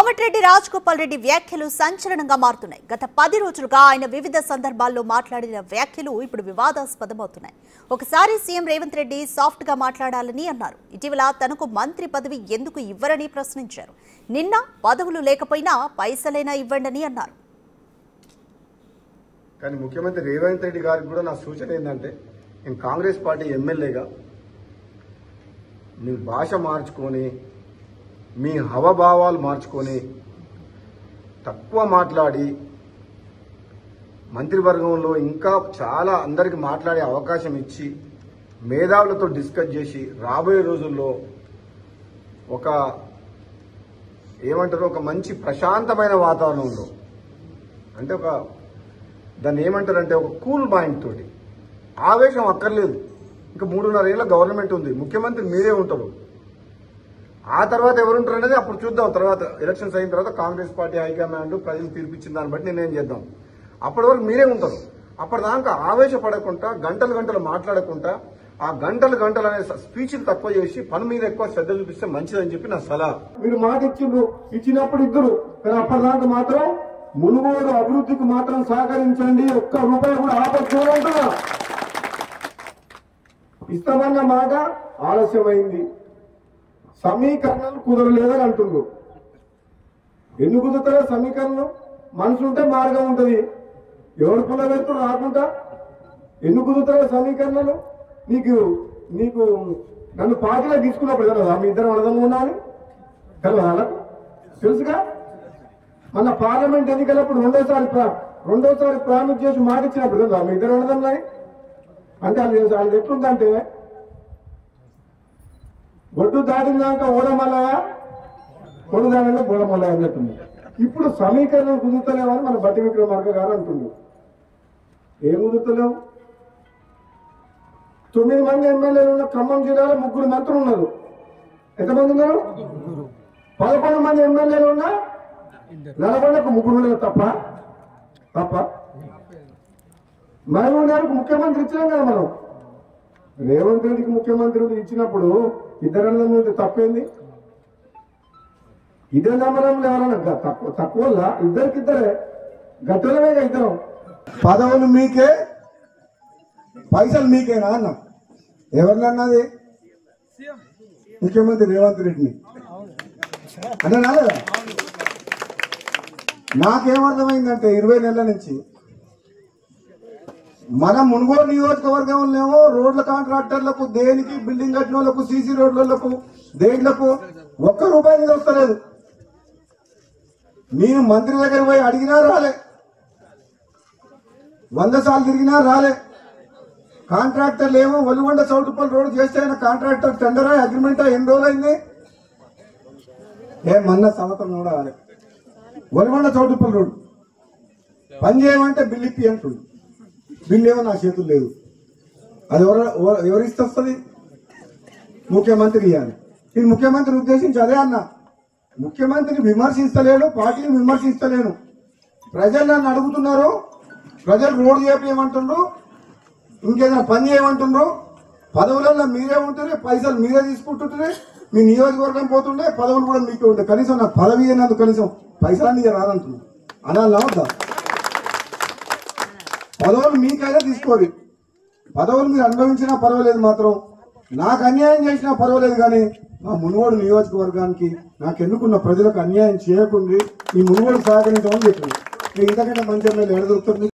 కోమటిరెడ్డి రాజగోపాల్ రెడ్డి వ్యాఖ్యలు సంచలనంగా మారుతున్నాయి. గత 10 రోజులుగా ఆయన వివిధ సందర్భాల్లో మాట్లాడిన వ్యాఖ్యలు ఇప్పుడు వివాదాస్పదమవుతున్నాయి. ఒకసారి సీఎం రేవంత్ రెడ్డి సాఫ్ట్ గా మాట్లాడాలని అన్నారు. ఇటీవల తనకు మంత్రి పదవి ఎందుకు ఇవ్వరని ప్రశ్నించారు. నిన్న పదవులు లేకపోయినా పైసలైనా ఇవ్వండి అన్నారు. కానీ ముఖ్యమంత్రి రేవంత్ రెడ్డి గారికి కూడా నా సూచన ఏంటంటే, నేను కాంగ్రెస్ పార్టీ ఎమ్మెల్యేగా మీ భాష మార్చుకొని మీ హవభావాలు మార్చుకొని తక్కువ మాట్లాడి మంత్రివర్గంలో ఇంకా చాలా అందరికి మాట్లాడే అవకాశం ఇచ్చి మేధావులతో డిస్కస్ చేసి రాబోయే రోజుల్లో ఒక ఏమంటారు ఒక మంచి ప్రశాంతమైన వాతావరణంలో అంటే ఒక దాన్ని ఏమంటారంటే ఒక కూల్ మైండ్ తోటి ఆవేశం అక్కర్లేదు. ఇంకా 3.5 ఏళ్ళ గవర్నమెంట్ ఉంది, ముఖ్యమంత్రి మీరే ఉంటారు. ఆ తర్వాత ఎవరుంటారు అనేది అప్పుడు చూద్దాం. తర్వాత ఎలక్షన్స్ అయిన తర్వాత కాంగ్రెస్ పార్టీ హైకమాండ్ ప్రజలు తీర్పిచ్చిన దాన్ని బట్టి నేనేం చేద్దాం. అప్పటి వరకు మీరే ఉంటారు. అప్పటిదాకా ఆవేశపడకుండా గంటలు మాట్లాడకుండా ఆ గంటలు అనే స్పీచ్లు తక్కువ చేసి పని మీద ఎక్కువ శ్రద్ధ చూపిస్తే మంచిదని చెప్పి నా సలహా. మీరు మాట ఇచ్చినప్పుడు ఇద్దరు, కానీ అప్పటిదాకా మాత్రం మునుగోడు అభివృద్ధికి మాత్రం సహకరించండి, ఒక్క రూపాయి కూడా ఆపచ్చుకుంటున్నా. ఇష్టమన్న మాట ఆలస్యమైంది, సమీకరణలు కుదరలేదని అంటుండ్రు. ఎందుకు కుదురుతారో సమీకరణం? మనసు ఉంటే మార్గం ఉంటుంది. ఎవరు పుల్లబెడుతూ రాకుండా ఎందుకు కుదురుతారో సమీకరణలు? నీకు నన్ను పార్టీలో తీసుకున్నప్పుడు కదా మీ ఇద్దరు అర్థం ఉన్నాను కదా, వాళ్ళకు తెలుసుగా. మన పార్లమెంట్ ఎన్నికలప్పుడు రెండోసారి ప్రామిస్ చేసి మాట ఇచ్చినప్పుడు కదా మీ ఇద్దరు అర్థం. అంటే అది ఎట్లుందంటే ఒడ్డు దాటినాక ఓడమల్లయా, ఒడ్డు దాటినా బోడమల్లయా అన్నట్టుంది. ఇప్పుడు సమీకరణం కుదురుతలేవని మన బట్టి విక్రమార్క గారు అంటుండ్రు. ఏం కుదురుతలేవు? 9 మంది ఎమ్మెల్యేలు ఉన్న ఖమ్మం జిల్లాలో 3 మంత్రులు ఉన్నారు. ఎంతమంది ఉన్నారు? 11 మంది ఎమ్మెల్యేలు ఉన్నా నల్గొండకు 3 ఉన్నారు. తప్ప మహబూబ్ గారికి ముఖ్యమంత్రి ఇచ్చినాం కదా మనం. రేవంత్ రెడ్డికి ముఖ్యమంత్రి ఇచ్చినప్పుడు ఇద్దరు తప్పేంది? ఇదే నమ్మడం ఎవరన్నా తక్కువ ఇద్దరికిద్దరే గట్టలమేగా ఇద్దరం. పదవులు మీకే, పైసలు మీకేనా అన్న ఎవరినన్నది? ముఖ్యమంత్రి రేవంత్ రెడ్డిని అంటే నాలేదా? నాకేమర్థమైందంటే 20 నెలల నుంచి మన మునుగోడు నియోజకవర్గంలో రోడ్ల కాంట్రాక్టర్లకు, దేనికి బిల్డింగ్ కట్టిన వాళ్ళకు, సీసీ రోడ్లకు, దేనిలకు ఒక్క రూపాయి మీద వస్తలేదు. నేను మంత్రి దగ్గర పోయి అడిగినా రాలే, 100 సార్లు తిరిగినా రాలే. కాంట్రాక్టర్లు ఏమో ఒలిగొండ చౌటుపల్లి రోడ్డు చేస్తే ఆయన కాంట్రాక్టర్ టెండరా అగ్రిమెంటా ఎన్ని రోజులైంది? ఏమన్నా సంవత్సరం కూడా రాలే. ఒలిగొండ చౌటుపల్లి రోడ్డు పని చేయమంటే బిల్లు ఇప్పి అంటుంది. బిల్లు ఏమో నా చేతులు లేదు. అది ఎవరిస్తే వస్తుంది? ముఖ్యమంత్రి ఇవ్వాలి. నేను ముఖ్యమంత్రి ఉద్దేశించి అదే అన్నా, ముఖ్యమంత్రిని విమర్శిస్తలేను, పార్టీని విమర్శిస్తలేను. ప్రజలు నన్ను అడుగుతున్నారు, ప్రజలు రోడ్డు చేయమంటుండ్రు, ఇంకేదైనా పని చేయమంటుండ్రు. పదవులలో మీరే ఉంటుండే, పైసలు మీరే తీసుకుంటుంటే, మీ నియోజకవర్గం పోతుండే, పదవులు కూడా మీకే ఉంటాయి. కనీసం నాకు పదవి అయినందుకు కనీసం పైసలన్నీ రాదంటున్నాను అనాలా వద్దా? పదవులు మీకైనా తీసుకోరు, పదవులు మీరు అనుభవించినా పర్వాలేదు, మాత్రం నాకు అన్యాయం చేసినా పర్వాలేదు. కానీ మా మునుగోడు నియోజకవర్గానికి నాకు ఎన్నుకున్న ప్రజలకు అన్యాయం చేయకుండా ఈ మునుగోడు సహకరించమని చెప్పి ఇంతకంటే మంచి ఎమ్మెల్యే ఎడదొరుకుతుంది.